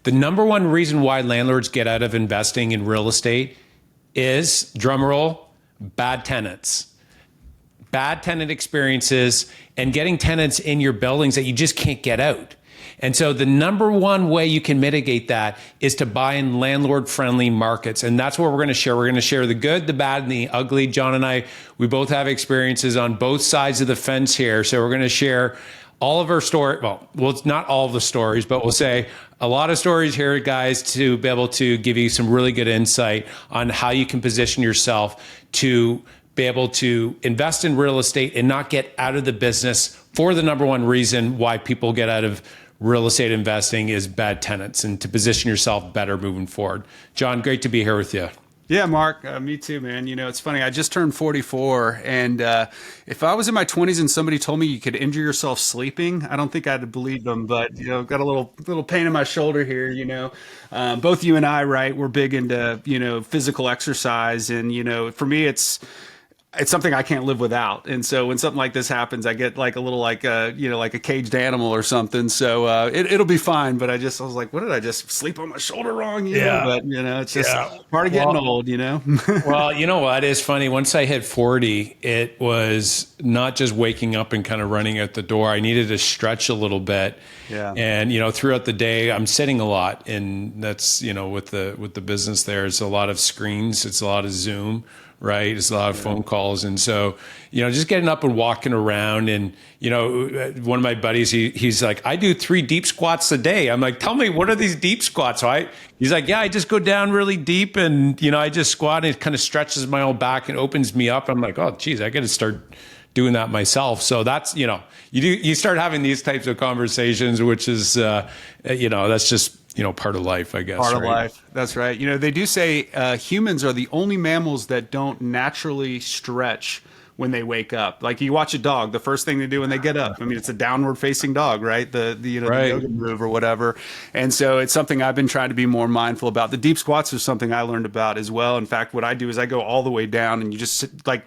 The number one reason why landlords get out of investing in real estate is, drumroll, bad tenants. Bad tenant experiences and getting tenants in your buildings that you just can't get out. And so the number one way you can mitigate that is to buy in landlord-friendly markets. And that's what we're going to share. We're going to share the good, the bad, and the ugly. John and I, we both have experiences on both sides of the fence here. So we're going to share all of our story. Well, it's not all of the stories, but we'll say a lot of stories here, guys, to be able to give you some really good insight on how you can position yourself to be able to invest in real estate and not get out of the business for the number one reason why people get out of real estate investing is bad tenants, and to position yourself better moving forward. John, great to be here with you. Yeah, Mark, me too, man. You know, it's funny. I just turned 44, and if I was in my 20s and somebody told me you could injure yourself sleeping, I don't think I'd believe them. But got a little pain in my shoulder here. Both you and I, right? We're big into physical exercise, and for me, it's something I can't live without. And so when something like this happens, I get like a little like a caged animal or something. So it'll be fine. But I was like, what did I just sleep on my shoulder wrong? But it's just part of getting old, Well, you know what? It's funny. Once I hit 40, it was not just waking up and kind of running out the door. I needed to stretch a little bit. Yeah. And, throughout the day, I'm sitting a lot, and that's, with the business there, it's a lot of screens. It's a lot of Zoom. Right. It's a lot of phone calls. And so, just getting up and walking around, and, one of my buddies, he's like, I do 3 deep squats a day. I'm like, tell me, what are these deep squats? So he's like, yeah, I just go down really deep, and, I just squat, and it kind of stretches my own back and opens me up. I'm like, oh, geez, I got to start doing that myself. So that's, you start having these types of conversations, which is, that's just, part of life, I guess. Part of life. That's right. They do say humans are the only mammals that don't naturally stretch when they wake up. Like you watch a dog, the first thing they do when they get up, I mean, it's a downward facing dog, right? The yoga move or whatever. And so it's something I've been trying to be more mindful about. The deep squats are something I learned about as well. In fact, what I do is I go all the way down, and you just sit, like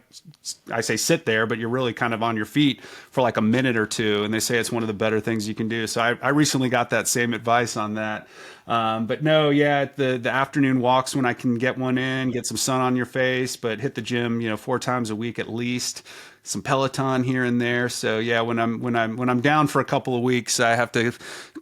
I say sit there, but you're really kind of on your feet for like a minute or two. And they say it's one of the better things you can do. So I recently got that same advice on that. But no, the afternoon walks when I can get one in, get some sun on your face, but hit the gym, 4 times a week at least. Some Peloton here and there. So when I'm down for a couple of weeks, I have to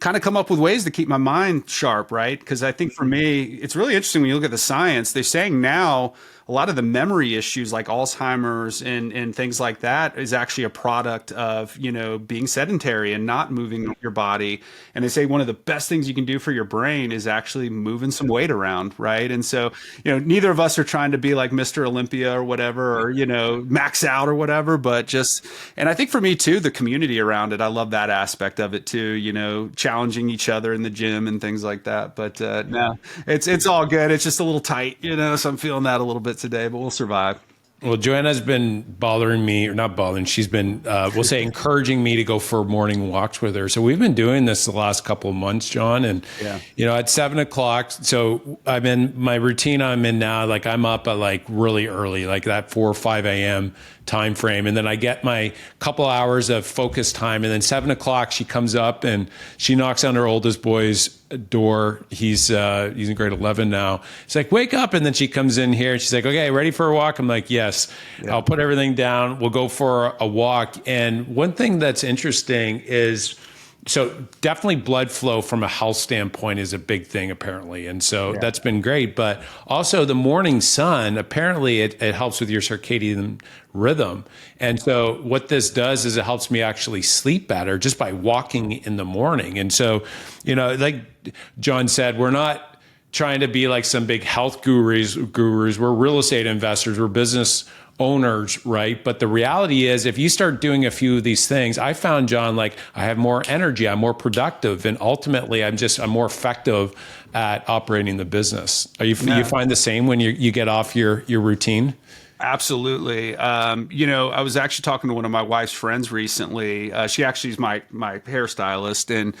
kind of come up with ways to keep my mind sharp, right? Because I think for me, it's really interesting when you look at the science. They're saying now a lot of the memory issues like Alzheimer's and things like that is actually a product of, being sedentary and not moving your body. And they say one of the best things you can do for your brain is actually moving some weight around, right? And so, neither of us are trying to be like Mr. Olympia or whatever, or, max out or whatever, but and I think for me too, the community around it, I love that aspect of it too, challenging each other in the gym and things like that. But no, it's all good. It's just a little tight, so I'm feeling that a little bit today, but we'll survive. Well, Joanna's been bothering me, or not bothering, she's been, we'll say, encouraging me to go for morning walks with her. So we've been doing this the last couple of months, John. And, at 7 o'clock, so I'm in my routine I'm in now, like I'm up at like really early, like that 4 or 5 a.m. time frame. And then I get my couple hours of focus time. And then 7 o'clock, she comes up and she knocks on her oldest boy's door. He's in grade 11 now. It's like, wake up. And then she comes in here and she's like, okay, ready for a walk? I'm like, yes. I'll put everything down. We'll go for a walk. And one thing that's interesting is, so definitely blood flow from a health standpoint is a big thing, apparently. And so that's been great. But also the morning sun, apparently it helps with your circadian rhythm. And so what this does is it helps me actually sleep better just by walking in the morning. And so, like John said, we're not trying to be like some big health gurus. We're real estate investors. We're business owners, right? But the reality is, if you start doing a few of these things, I found, John, like I have more energy, I'm more productive, and ultimately I'm more effective at operating the business. You find the same when you get off your routine? Absolutely. I was actually talking to one of my wife's friends recently. She actually is my hairstylist, and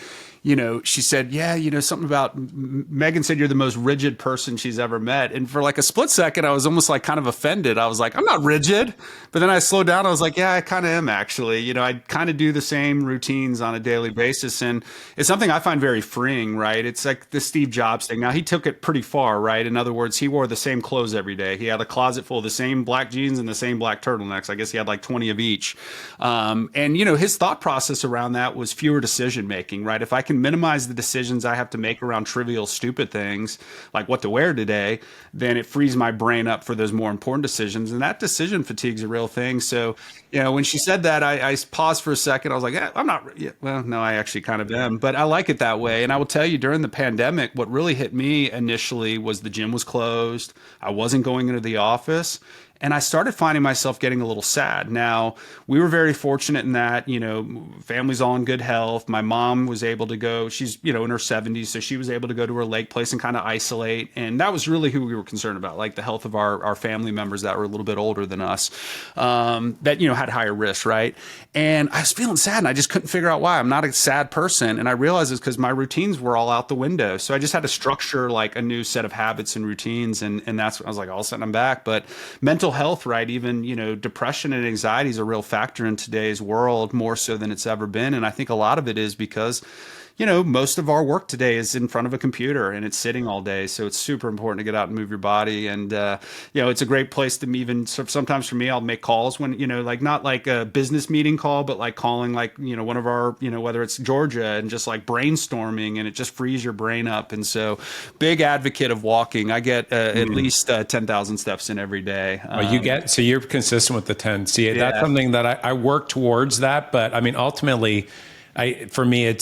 she said, yeah, something about Megan said you're the most rigid person she's ever met. And for like a split second, I was almost like kind of offended. I was like, I'm not rigid. But then I slowed down. I was like, yeah, I kind of am actually. I kind of do the same routines on a daily basis. And it's something I find very freeing, right? It's like the Steve Jobs thing. Now, he took it pretty far, right? In other words, he wore the same clothes every day. He had a closet full of the same black jeans and the same black turtlenecks. I guess he had like 20 of each. His thought process around that was fewer decision making, right? If I can minimize the decisions I have to make around trivial, stupid things like what to wear today, then it frees my brain up for those more important decisions. And that decision fatigue is a real thing. So, when she said that, I paused for a second. I was like, I'm not, well, no, I actually kind of am, but I like it that way. And I will tell you, during the pandemic, what really hit me initially was the gym was closed. I wasn't going into the office. And I started finding myself getting a little sad. Now, we were very fortunate in that, family's all in good health. My mom was able to go, she's, in her 70s, so she was able to go to her lake place and kind of isolate. And that was really who we were concerned about, like the health of our family members that were a little bit older than us, that, had higher risk, right? And I was feeling sad and I just couldn't figure out why. I'm not a sad person. And I realized it's because my routines were all out the window. So I just had to structure like a new set of habits and routines. And that's, I was like, all of a sudden I'm back. But mental health, right? Even, depression and anxiety is a real factor in today's world, more so than it's ever been. And I think a lot of it is because most of our work today is in front of a computer and it's sitting all day. So it's super important to get out and move your body. And, it's a great place to even, sometimes for me, I'll make calls when, like not like a business meeting call, but like calling like, one of our, whether it's Georgia and just like brainstorming, and it just frees your brain up. And so big advocate of walking. I get at least 10,000 steps in every day. So you're consistent with the 10. See, that's something that I work towards that. But I mean, ultimately, for me,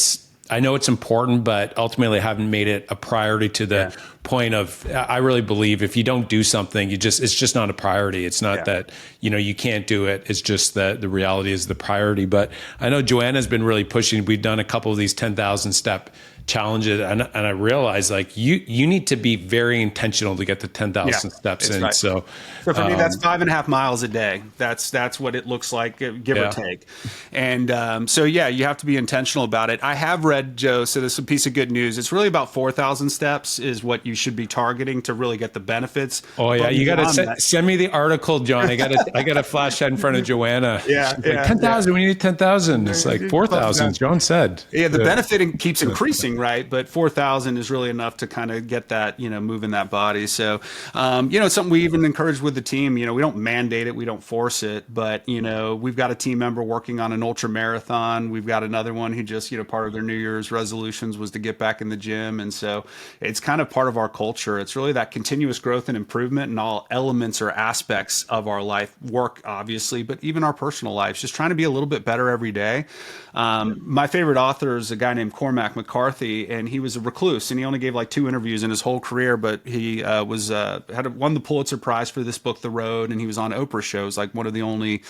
I know it's important, but ultimately I haven't made it a priority to the point of, I really believe if you don't do something, it's just not a priority. It's not that, you can't do it. It's just that the reality is the priority. But I know Joanna's been really pushing. We've done a couple of these 10,000 step challenges. And I realize like you need to be very intentional to get the 10,000 steps in. Right. So for me, that's 5.5 miles a day. That's what it looks like, give or take. And you have to be intentional about it. I have read, Joe, so this is a piece of good news. It's really about 4,000 steps is what you should be targeting to really get the benefits. Oh yeah. You got to send me the article, John. I got to flash that in front of Joanna. Like 10,000, we need 10,000. It's like 4,000, John said. Yeah. The benefit keeps increasing. Right. But 4,000 is really enough to kind of get that, moving that body. So, it's something we even encourage with the team. We don't mandate it. We don't force it. But, we've got a team member working on an ultra marathon. We've got another one who just, part of their New Year's resolutions was to get back in the gym. And so it's kind of part of our culture. It's really that continuous growth and improvement in all elements or aspects of our life, work, obviously, but even our personal lives, just trying to be a little bit better every day. My favorite author is a guy named Cormac McCarthy. And he was a recluse, and he only gave like 2 interviews in his whole career. But he won the Pulitzer Prize for this book, The Road, and he was on Oprah shows, like one of the only,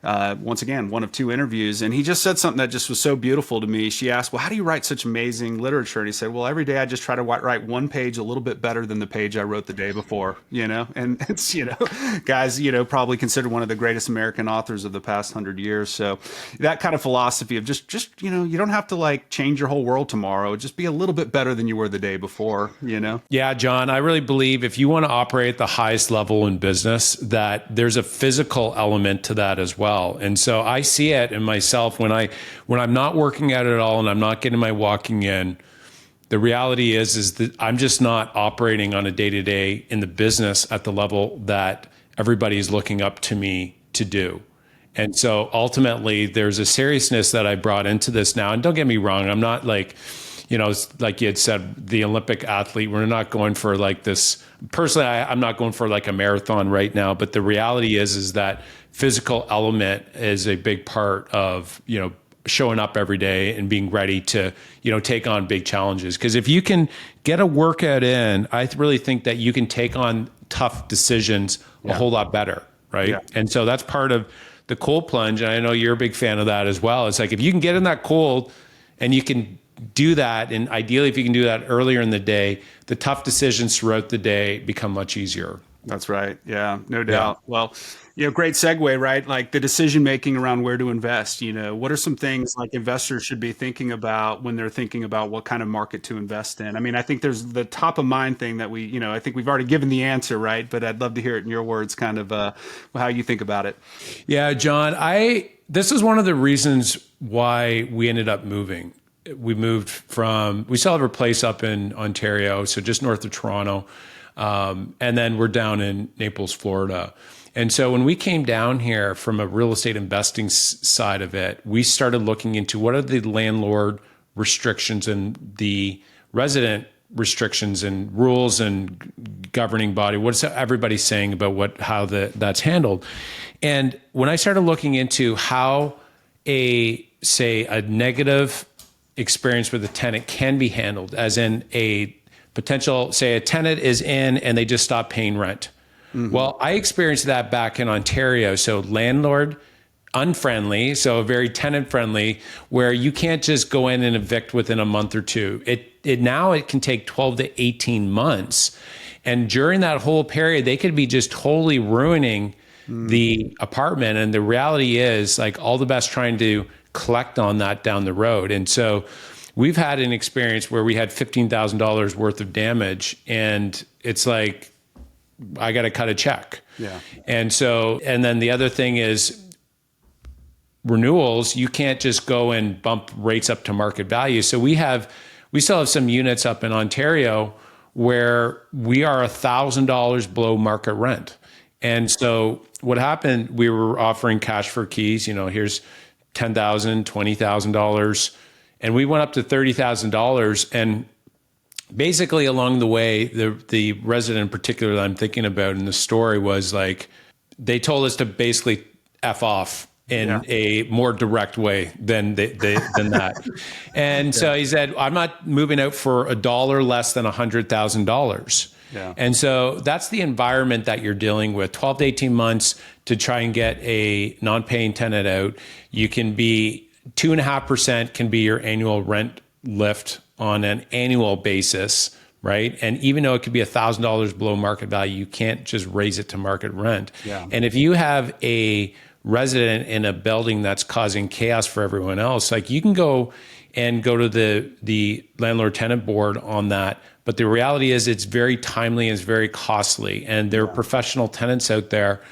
once again, one of 2 interviews. And he just said something that just was so beautiful to me. She asked, "Well, how do you write such amazing literature?" And he said, "Well, every day I just try to write one page a little bit better than the page I wrote the day before." And it's guys, probably considered one of the greatest American authors of the past 100 years. So that kind of philosophy of just you don't have to like change your whole world tomorrow. Just be a little bit better than you were the day before, Yeah, John, I really believe if you want to operate at the highest level in business, that there's a physical element to that as well. And so I see it in myself when I'm not working at it at all and I'm not getting my walking in. The reality is that I'm just not operating on a day-to-day in the business at the level that everybody is looking up to me to do. And so ultimately there's a seriousness that I brought into this now. And don't get me wrong, I'm not like, like you had said, the Olympic athlete, we're not going for like this. Personally, I'm not going for like a marathon right now, but the reality is that physical element is a big part of, showing up every day and being ready to, take on big challenges. Because if you can get a workout in, I really think that you can take on tough decisions a whole lot better, right? Yeah. And so that's part of the cold plunge. And I know you're a big fan of that as well. It's like if you can get in that cold and you can do that, and ideally if you can do that earlier in the day, the tough decisions throughout the day become much easier. That's right. Yeah, no doubt. Well, great segue, right? Like the decision making around where to invest. What are some things like investors should be thinking about when they're thinking about what kind of market to invest in? I mean, I think there's the top of mind thing that I think we've already given the answer, right? But I'd love to hear it in your words, kind of how you think about it. Yeah, John, this is one of the reasons why we ended up moving. We still have a place up in Ontario, so just north of Toronto. And then we're down in Naples, Florida. And so when we came down here from a real estate investing side of it, we started looking into what are the landlord restrictions and the resident restrictions and rules and governing body. What's everybody saying about how that's handled? And when I started looking into how a negative experience with a tenant can be handled, as in a potential, say a tenant is in and they just stop paying rent. Mm-hmm. Well, I experienced that back in Ontario. So landlord unfriendly, so very tenant friendly, where you can't just go in and evict within a month or two. Now it can take 12 to 18 months. And during that whole period, they could be just totally ruining the apartment. And the reality is, like, all the best trying to collect on that down the road. And so we've had an experience where we had $15,000 worth of damage, and it's like, I got to cut a check. Yeah. And then the other thing is renewals. You can't just go and bump rates up to market value. So we still have some units up in Ontario where we are $1,000 below market rent. And so what happened, we were offering cash for keys, here's $10,000, $20,000. And we went up to $30,000. And basically along the way, the resident in particular that I'm thinking about in the story was like, they told us to basically F off in a more direct way than that. And so he said, I'm not moving out for $1 less than $100,000. Yeah. And so that's the environment that you're dealing with. 12 to 18 months to try and get a non-paying tenant out. You can be 2.5% can be your annual rent lift on an annual basis, right? And even though it could be $1,000 below market value, you can't just raise it to market rent. Yeah. And if you have a resident in a building that's causing chaos for everyone else, like, you can go to the landlord tenant board on that. But the reality is it's very timely and it's very costly. And there are professional tenants out there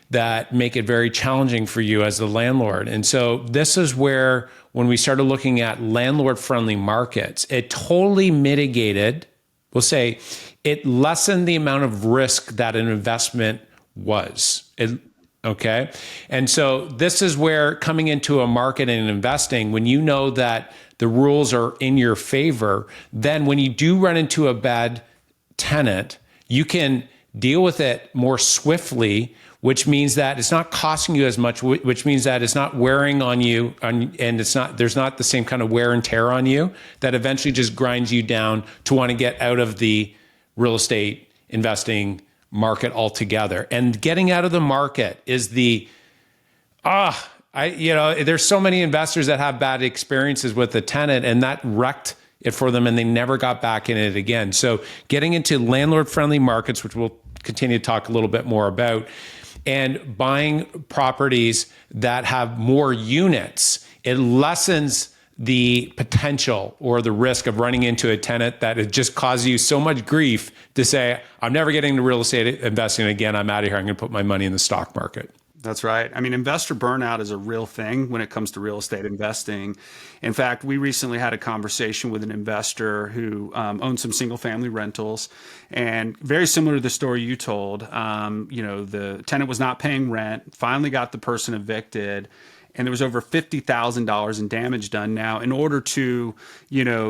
that make it very challenging for you as the landlord. And so this is where, when we started looking at landlord-friendly markets, it totally mitigated, we'll say, it lessened the amount of risk that an investment was. Okay. And so this is where, coming into a market and investing, when you know that the rules are in your favor, then when you do run into a bad tenant, you can deal with it more swiftly, which means that it's not costing you as much, which means that it's not wearing on you, and there's not the same kind of wear and tear on you that eventually just grinds you down to want to get out of the real estate investing market altogether. And getting out of the market is there's so many investors that have bad experiences with the tenant, and that wrecked it for them, and they never got back in it again. So getting into landlord-friendly markets, which we'll continue to talk a little bit more about, and buying properties that have more units, it lessens the potential or the risk of running into a tenant that it just causes you so much grief to say, I'm never getting into real estate investing again. I'm out of here. I'm going to put my money in the stock market. That's right. I mean, investor burnout is a real thing when it comes to real estate investing. In fact, we recently had a conversation with an investor who owns some single family rentals, and very similar to the story you told. The tenant was not paying rent, finally got the person evicted, and there was over $50,000 in damage done. Now, in order to,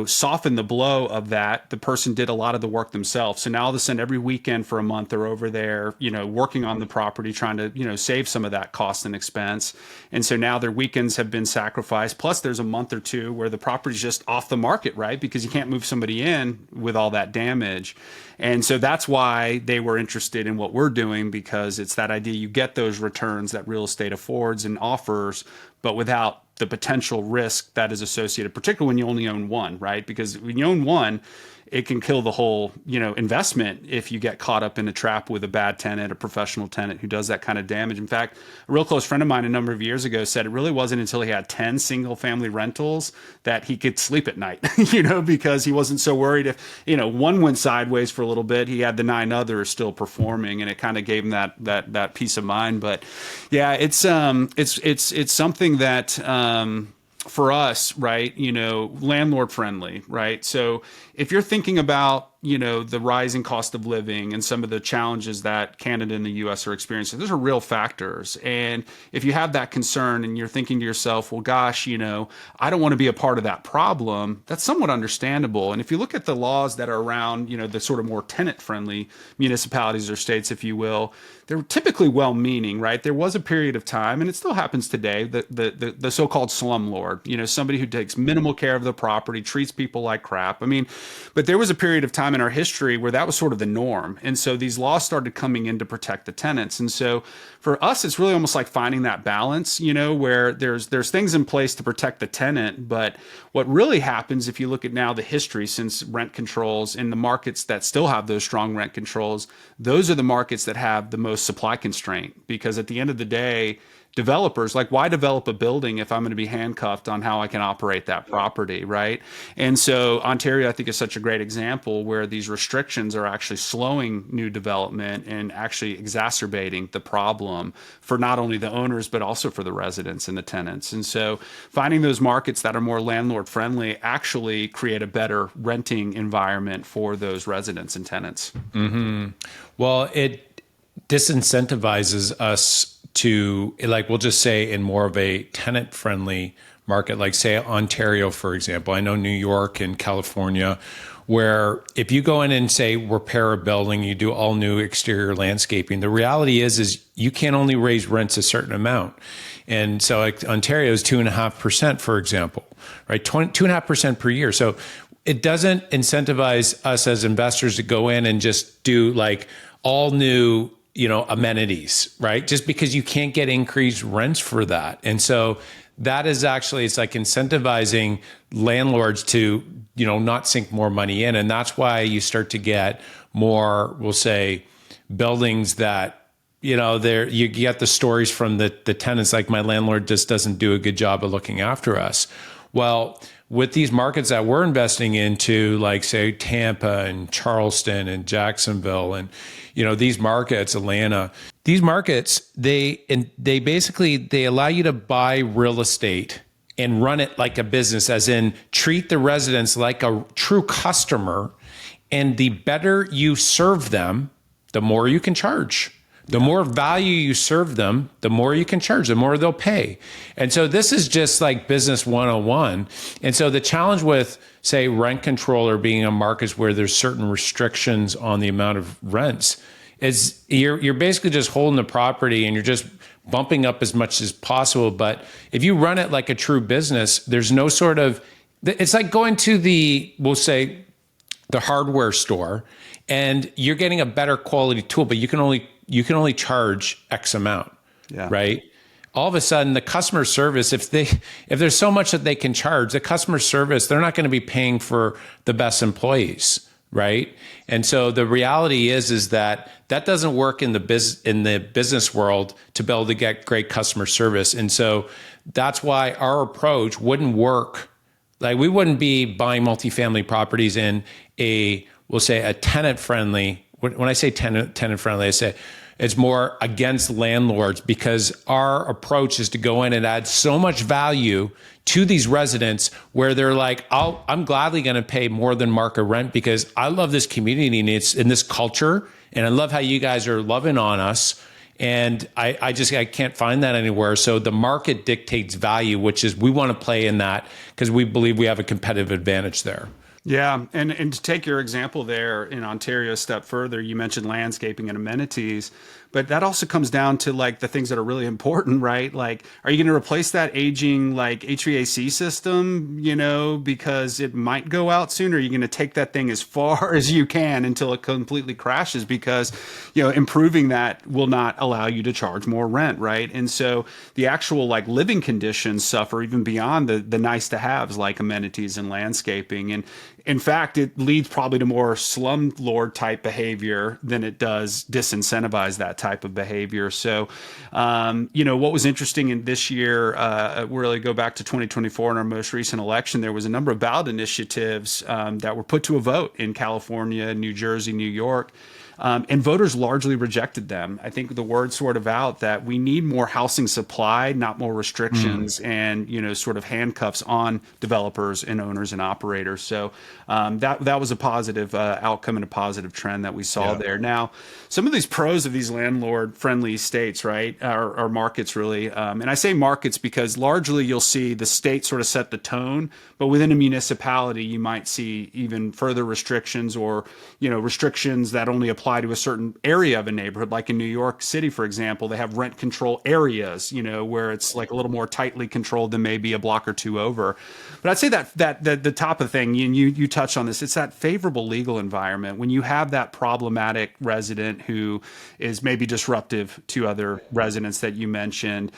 soften the blow of that, the person did a lot of the work themselves. So now all of a sudden, every weekend for a month, they're over there, working on the property, trying to, save some of that cost and expense. And so now their weekends have been sacrificed. Plus, there's a month or two where the property's just off the market, right? Because you can't move somebody in with all that damage. And so that's why they were interested in what we're doing, because it's that idea you get those returns that real estate affords and offers, but without the potential risk that is associated, particularly when you only own one, right? Because when you own one, it can kill the whole, investment if you get caught up in a trap with a bad tenant, a professional tenant who does that kind of damage. In fact, a real close friend of mine a number of years ago said it really wasn't until he had 10 single family rentals that he could sleep at night, because he wasn't so worried if, one went sideways for a little bit, he had the 9 others still performing, and it kind of gave him that peace of mind. But yeah, it's something that, for us, right, landlord friendly, right? So if you're thinking about, the rising cost of living and some of the challenges that Canada and the US are experiencing, those are real factors. And if you have that concern and you're thinking to yourself, well, gosh, I don't want to be a part of that problem, that's somewhat understandable. And if you look at the laws that are around, the sort of more tenant friendly municipalities or states, if you will, they're typically well-meaning, right? There was a period of time, and it still happens today, the so-called slumlord, somebody who takes minimal care of the property, treats people like crap. I mean, but there was a period of time in our history where that was sort of the norm. And so these laws started coming in to protect the tenants. And so for us, it's really almost like finding that balance, where there's things in place to protect the tenant. But what really happens, if you look at now the history since rent controls in the markets that still have those strong rent controls, those are the markets that have the most supply constraint. Because at the end of the day, developers, like, why develop a building if I'm going to be handcuffed on how I can operate that property, right? And so Ontario, I think, is such a great example where these restrictions are actually slowing new development and actually exacerbating the problem for not only the owners, but also for the residents and the tenants. And so finding those markets that are more landlord friendly actually create a better renting environment for those residents and tenants. Mm-hmm. Well, it disincentivizes us to, like, we'll just say in more of a tenant friendly market, like say Ontario, for example. I know New York and California, where if you go in and say repair a building, you do all new exterior landscaping, the reality is you can only raise rents a certain amount. And so like Ontario is 2.5%, for example, right? 2.5% per year. So it doesn't incentivize us as investors to go in and just do like all new amenities, right? Just because you can't get increased rents for that. And so that is actually, it's like incentivizing landlords to, not sink more money in. And that's why you start to get more, we'll say, buildings that, there you get the stories from the tenants, like, my landlord just doesn't do a good job of looking after us. Well, with these markets that we're investing into, like say Tampa and Charleston and Jacksonville and, these markets, Atlanta, these markets, they basically allow you to buy real estate and run it like a business, as in treat the residents like a true customer. And the better you serve them, the more you can charge. The more value you serve them, the more you can charge, the more they'll pay. And so this is just like business 101. And so the challenge with, say, rent control or being in markets where there's certain restrictions on the amount of rents is you're basically just holding the property and you're just bumping up as much as possible. But if you run it like a true business, there's no sort of, it's like going to we'll say, the hardware store, and you're getting a better quality tool, but you can only charge X amount, right? All of a sudden, the customer service, if there's so much that they can charge, the customer service, they're not going to be paying for the best employees, right? And so the reality is that doesn't work in the business world to be able to get great customer service. And so that's why our approach wouldn't work. Like, we wouldn't be buying multifamily properties in we'll say a tenant-friendly. When I say tenant-friendly, I say it's more against landlords, because our approach is to go in and add so much value to these residents where they're like, I'm gladly going to pay more than market rent because I love this community and it's in this culture, and I love how you guys are loving on us. And I can't find that anywhere. So the market dictates value, which is, we want to play in that because we believe we have a competitive advantage there. Yeah. And to take your example there in Ontario a step further, you mentioned landscaping and amenities, But that also comes down to like the things that are really important, right? Like, are you going to replace that aging like HVAC system, because it might go out soon? Or are you going to take that thing as far as you can until it completely crashes? Because, improving that will not allow you to charge more rent, right? And so the actual like living conditions suffer even beyond the nice to haves like amenities and landscaping. And in fact, it leads probably to more slumlord type behavior than it does disincentivize that type of behavior. So, what was interesting in this year, really go back to 2024 in our most recent election, there was a number of ballot initiatives that were put to a vote in California, New Jersey, New York. And voters largely rejected them. I think the word sort of out that we need more housing supply, not more restrictions and, sort of handcuffs on developers and owners and operators. So that was a positive outcome and a positive trend that we saw there. Now, some of these pros of these landlord-friendly states, right, are markets really. And I say markets because largely you'll see the state sort of set the tone, but within a municipality, you might see even further restrictions or, restrictions that only apply to a certain area of a neighborhood. Like in New York City, for example, they have rent control areas, where it's like a little more tightly controlled than maybe a block or two over. But I'd say that the top of the thing, and you touched on this, it's that favorable legal environment. When you have that problematic resident who is maybe disruptive to other residents that you mentioned,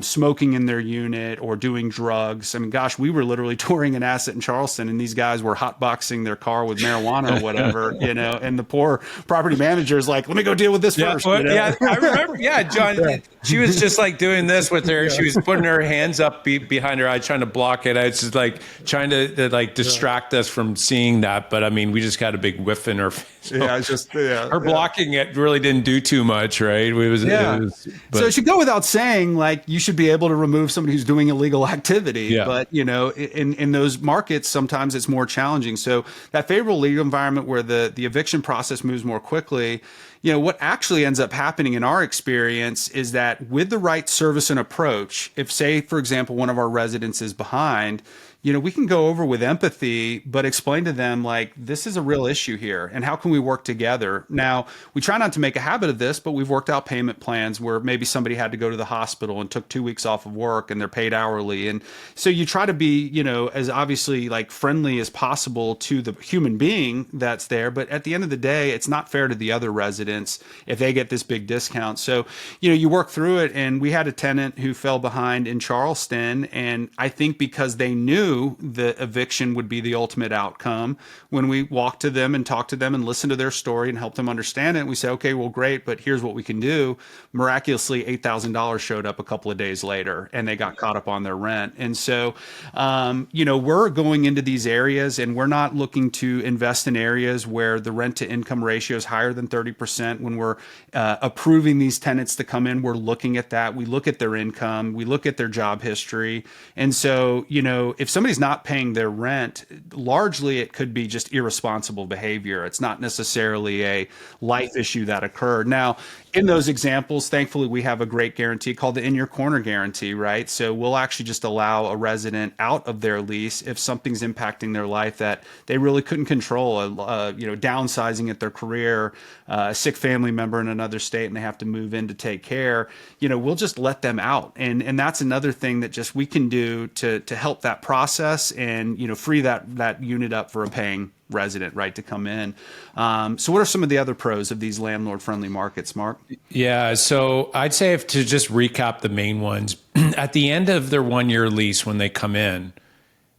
smoking in their unit or doing drugs. I mean, gosh, we were literally touring an asset in Charleston and these guys were hotboxing their car with marijuana or whatever, and the poor property manager's like, let me go deal with this first. Yeah, I remember. Yeah, John, she was just like doing this with her. She was putting her hands up behind her eyes, trying to block it. It's just like trying to like distract us from seeing that. But I mean, we just got a big whiff in her face. So it's just her blocking it really didn't do too much, right? So it should go without saying, like, you should be able to remove somebody who's doing illegal activity. Yeah. But in those markets, sometimes it's more challenging. So that favorable legal environment where the eviction process moves more quickly, what actually ends up happening in our experience is that with the right service and approach, if, say, for example, one of our residents is behind, we can go over with empathy, but explain to them, like, this is a real issue here, and how can we work together? Now, we try not to make a habit of this, but we've worked out payment plans where maybe somebody had to go to the hospital and took 2 weeks off of work and they're paid hourly. And so you try to be, as obviously like friendly as possible to the human being that's there. But at the end of the day, it's not fair to the other residents if they get this big discount. So, you work through it. And we had a tenant who fell behind in Charleston. And I think because they knew the eviction would be the ultimate outcome, when we walked to them and talked to them and listened to their story and helped them understand it, we say, okay, well, great, but here's what we can do. Miraculously, $8,000 showed up a couple of days later and they got caught up on their rent. And so, we're going into these areas and we're not looking to invest in areas where the rent to income ratio is higher than 30%. When we're approving these tenants to come in, we're looking at that. We look at their income, we look at their job history. And so, if somebody's not paying their rent, largely it could be just irresponsible behavior. It's not necessarily a life issue that occurred. Now, in those examples, thankfully, we have a great guarantee called the In Your Corner guarantee, right? So we'll actually just allow a resident out of their lease if something's impacting their life that they really couldn't control, downsizing at their career, a sick family member in another state, and they have to move in to take care. We'll just let them out. And that's another thing that just we can do to help that process and, free that unit up for a paying resident, right, to come in. So what are some of the other pros of these landlord-friendly markets, Mark? Yeah, so I'd say if to just recap the main ones, at the end of their 1-year lease when they come in,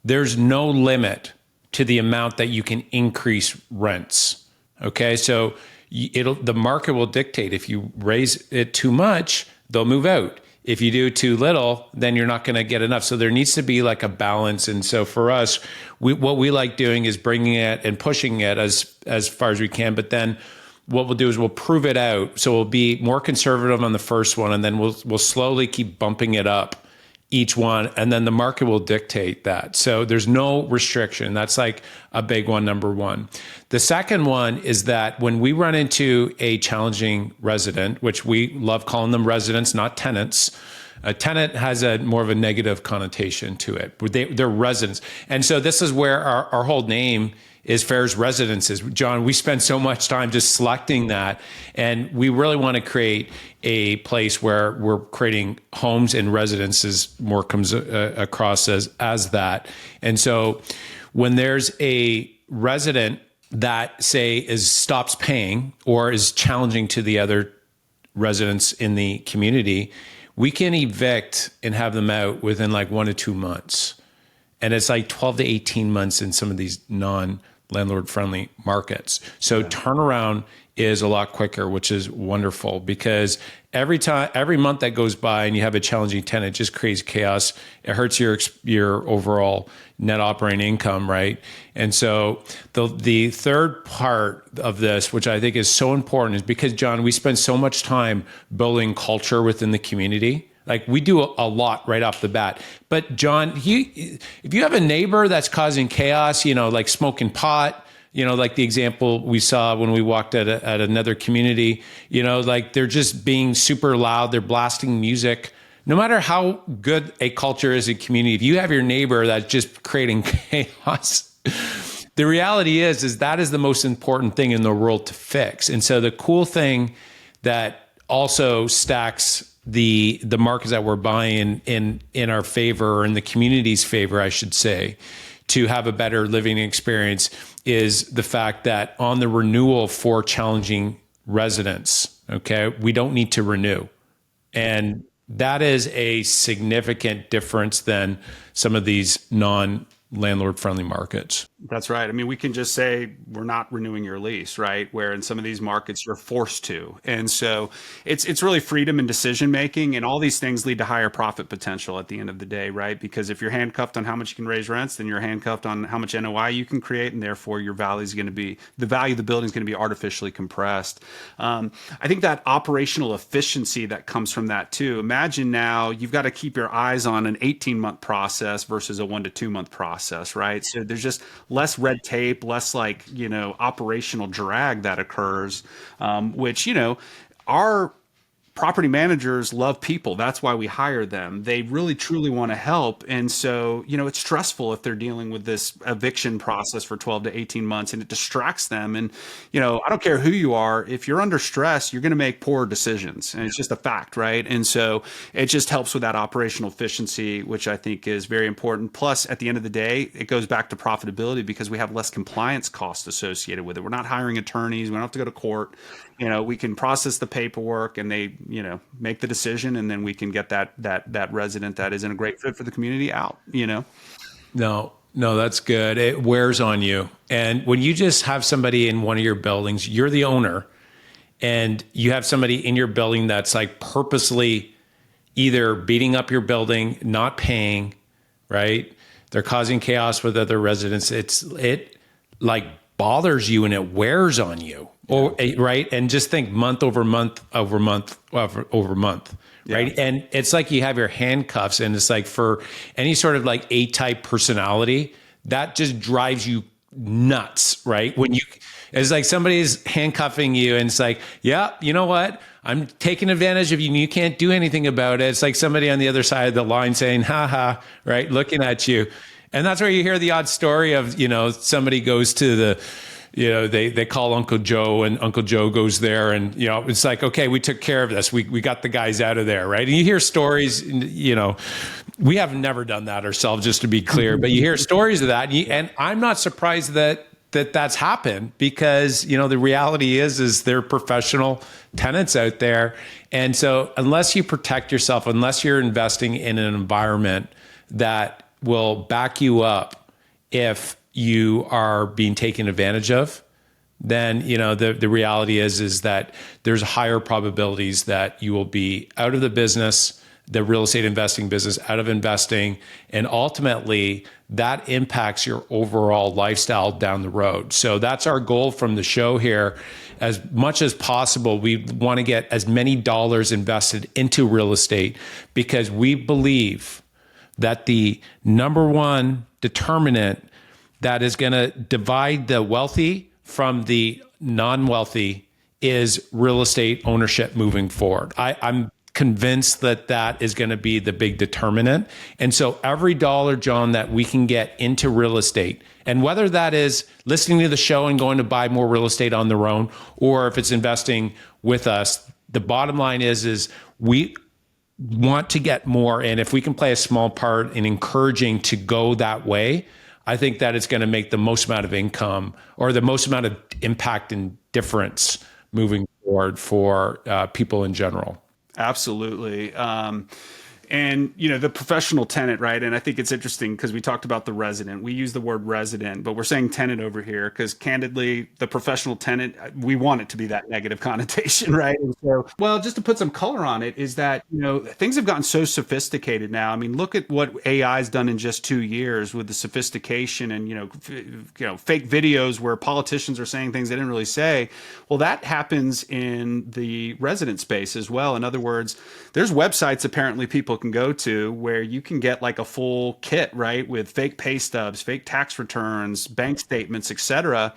there's no limit to the amount that you can increase rents. Okay, so the market will dictate. If you raise it too much, they'll move out. If you do too little, then you're not going to get enough. So there needs to be like a balance. And so for us, what we like doing is bringing it and pushing it as far as we can. But then what we'll do is we'll prove it out. So we'll be more conservative on the first one, and then we'll slowly keep bumping it up each one, and then the market will dictate that. So there's no restriction. That's like a big one, number one. The second one is that when we run into a challenging resident, which we love calling them residents, not tenants, A tenant has a more of a negative connotation to it. They're residents. And so this is where our whole name is Fair's Residences. John, we spend so much time just selecting that. And we really want to create a place where we're creating homes and residences more comes across as that. And so when there's a resident that say stops paying or is challenging to the other residents in the community, we can evict and have them out within like 1 to 2 months. And it's like 12 to 18 months in some of these non-landlord friendly markets. So turnaround is a lot quicker, which is wonderful, because every month that goes by and you have a challenging tenant, it just creates chaos. It hurts your overall net operating income, right? And so the third part of this, which I think is so important, is because, John, we spend so much time building culture within the community. Like, we do a lot right off the bat. But John, if you have a neighbor that's causing chaos, like smoking pot, like the example we saw when we walked at another community, like they're just being super loud, they're blasting music. No matter how good a culture is in community, if you have your neighbor that's just creating chaos, the reality is that is the most important thing in the world to fix. And so the cool thing that also stacks the markets that we're buying in our favor, or in the community's favor, I should say, to have a better living experience, is the fact that on the renewal for challenging residents, okay, we don't need to renew. And that is a significant difference than some of these non-landlord friendly markets. That's right. I mean, we can just say we're not renewing your lease, right? Where in some of these markets you're forced to. And so it's really freedom and decision making, and all these things lead to higher profit potential at the end of the day, right? Because if you're handcuffed on how much you can raise rents, then you're handcuffed on how much NOI you can create, and therefore the value of the building is going to be artificially compressed. I think that operational efficiency that comes from that too. Imagine now you've got to keep your eyes on an 18-month process versus a 1 to 2 month process, right? So there's just less red tape, less operational drag that occurs, which, our property managers love people. That's why we hire them. They really, truly want to help. And so, it's stressful if they're dealing with this eviction process for 12 to 18 months, and it distracts them. And, I don't care who you are, if you're under stress, you're going to make poor decisions. And it's just a fact, right? And so it just helps with that operational efficiency, which I think is very important. Plus, at the end of the day, it goes back to profitability because we have less compliance costs associated with it. We're not hiring attorneys. We don't have to go to court. We can process the paperwork, and they, make the decision, and then we can get that resident that isn't a great fit for the community out, No, that's good. It wears on you. And when you just have somebody in one of your buildings, you're the owner, and you have somebody in your building that's like purposely either beating up your building, not paying, right? They're causing chaos with other residents. It like bothers you, and it wears on you. Right. And just think month over month over month over month. Right. Yeah. And it's like you have your handcuffs, and it's like for any sort of like A-type personality, that just drives you nuts. Right. It's like somebody's handcuffing you, and it's like, yeah, you know what? I'm taking advantage of you, and you can't do anything about it. It's like somebody on the other side of the line saying, ha ha, right. Looking at you. And that's where you hear the odd story of, somebody goes to the, they call Uncle Joe, and Uncle Joe goes there, and, it's like, okay, we took care of this. We got the guys out of there. Right. And you hear stories, we have never done that ourselves, just to be clear, but you hear stories of that. And I'm not surprised that's happened, because, the reality is they're professional tenants out there. And so unless you protect yourself, unless you're investing in an environment that will back you up if you are being taken advantage of, then, the reality is that there's higher probabilities that you will be out of the business, the real estate investing business, out of investing. And ultimately that impacts your overall lifestyle down the road. So that's our goal from the show here. As much as possible, we want to get as many dollars invested into real estate, because we believe that the number one determinant that is going to divide the wealthy from the non-wealthy is real estate ownership moving forward. I'm convinced that that is going to be the big determinant. And so every dollar, John, that we can get into real estate, and whether that is listening to the show and going to buy more real estate on their own, or if it's investing with us, the bottom line is we want to get more. And if we can play a small part in encouraging to go that way, I think that it's going to make the most amount of income or the most amount of impact and difference moving forward for people in general. Absolutely. And, you know, the professional tenant, right? And I think it's interesting because we talked about the resident. We use the word resident, but we're saying tenant over here because candidly, the professional tenant, we want it to be that negative connotation, right? And so, well, just to put some color on it is that, you know, things have gotten so sophisticated now. I mean, look at what AI has done in just 2 years with the sophistication and, you know, fake videos where politicians are saying things they didn't really say. Well, that happens in the resident space as well. In other words, there's websites apparently people can go to where you can get like a full kit, right, with fake pay stubs, fake tax returns, bank statements, etc.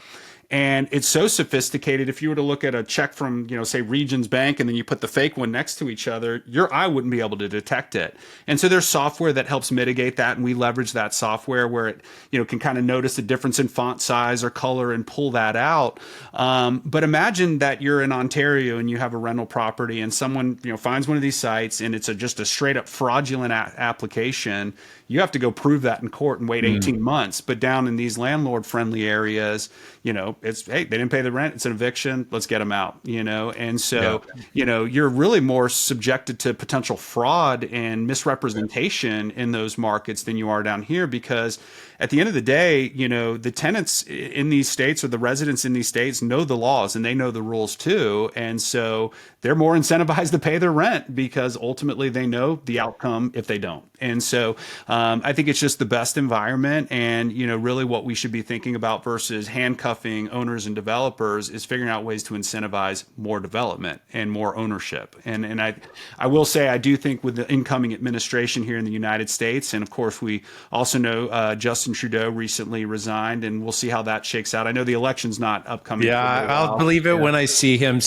And it's so sophisticated. If you were to look at a check from, you know, say Regions Bank, and then you put the fake one next to each other, your eye wouldn't be able to detect it. And so there's software that helps mitigate that. And we leverage that software where it, you know, can kind of notice the difference in font size or color and pull that out. But imagine that you're in Ontario and you have a rental property and someone, you know, finds one of these sites and it's just a straight up fraudulent application. You have to go prove that in court and wait 18 months. But down in these landlord-friendly areas, you know, it's, hey, they didn't pay the rent. It's an eviction. Let's get them out, you know? And so, you know, you're really more subjected to potential fraud and misrepresentation in those markets than you are down here because at the end of the day, you know, the tenants in these states or the residents in these states know the laws and they know the rules too. And so they're more incentivized to pay their rent because ultimately they know the outcome if they don't. And so I think it's just the best environment. And, you know, really what we should be thinking about versus handcuffing owners and developers is figuring out ways to incentivize more development and more ownership. And I will say, I do think with the incoming administration here in the United States, and of course, we also know Justin Trudeau recently resigned, and we'll see how that shakes out. I know the election's not upcoming. Yeah, I'll believe it when I see him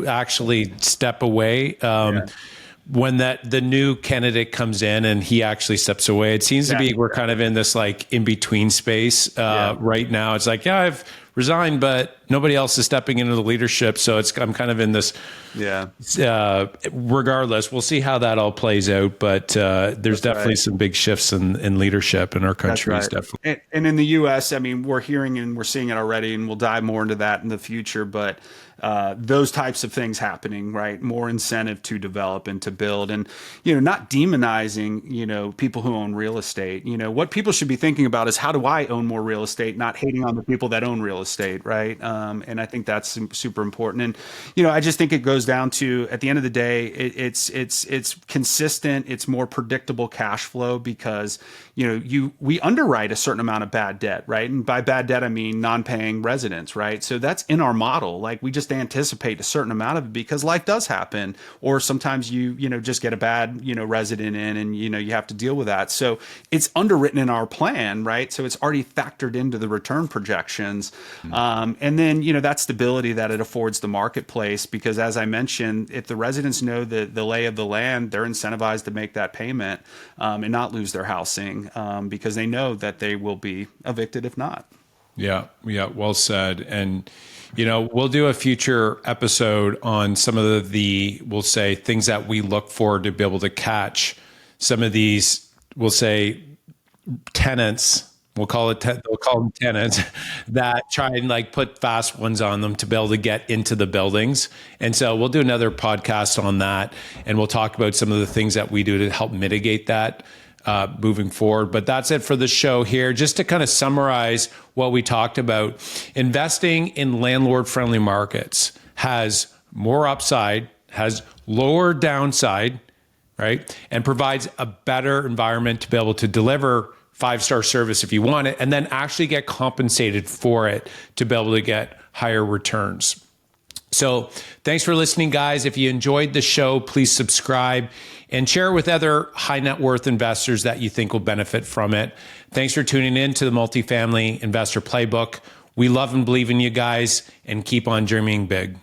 actually step away. When the new candidate comes in and he actually steps away, it seems to be we're kind of in this like in between space right now. It's like, I've resigned, but nobody else is stepping into the leadership. So I'm kind of in this. Regardless, we'll see how that all plays out. But there's definitely some big shifts in leadership in our country. Definitely. And in the U.S., I mean, we're hearing and we're seeing it already, and we'll dive more into that in the future. But those types of things happening, right? More incentive to develop and to build, and, you know, not demonizing, you know, people who own real estate. You know, what people should be thinking about is how do I own more real estate, not hating on the people that own real estate, right? And I think that's super important. And, you know, I just think it goes down to, at the end of the day, it's consistent. It's more predictable cash flow because, you know, we underwrite a certain amount of bad debt, right? And by bad debt, I mean non-paying residents, right? So that's in our model. Like, we just anticipate a certain amount of it because life does happen, or sometimes you know, just get a bad, you know, resident in and, you know, you have to deal with that. So it's underwritten in our plan, right? So it's already factored into the return projections. And then, you know, that stability that it affords the marketplace, because as I mentioned, if the residents know the lay of the land, they're incentivized to make that payment and not lose their housing because they know that they will be evicted if not. Yeah, well said. And, you know, we'll do a future episode on some of the we'll say, things that we look for to be able to catch some of these, we'll say, tenants. We'll call them tenants that try and like put fast ones on them to be able to get into the buildings. And so we'll do another podcast on that, and we'll talk about some of the things that we do to help mitigate that moving forward. But that's it for the show here. Just to kind of summarize what we talked about, investing in landlord-friendly markets has more upside, has lower downside, right? And provides a better environment to be able to deliver 5-star service if you want it, and then actually get compensated for it to be able to get higher returns. So thanks for listening, guys. If you enjoyed the show, please subscribe and share it with other high net worth investors that you think will benefit from it. Thanks for tuning in to the Multifamily Investor Playbook. We love and believe in you guys, and keep on dreaming big.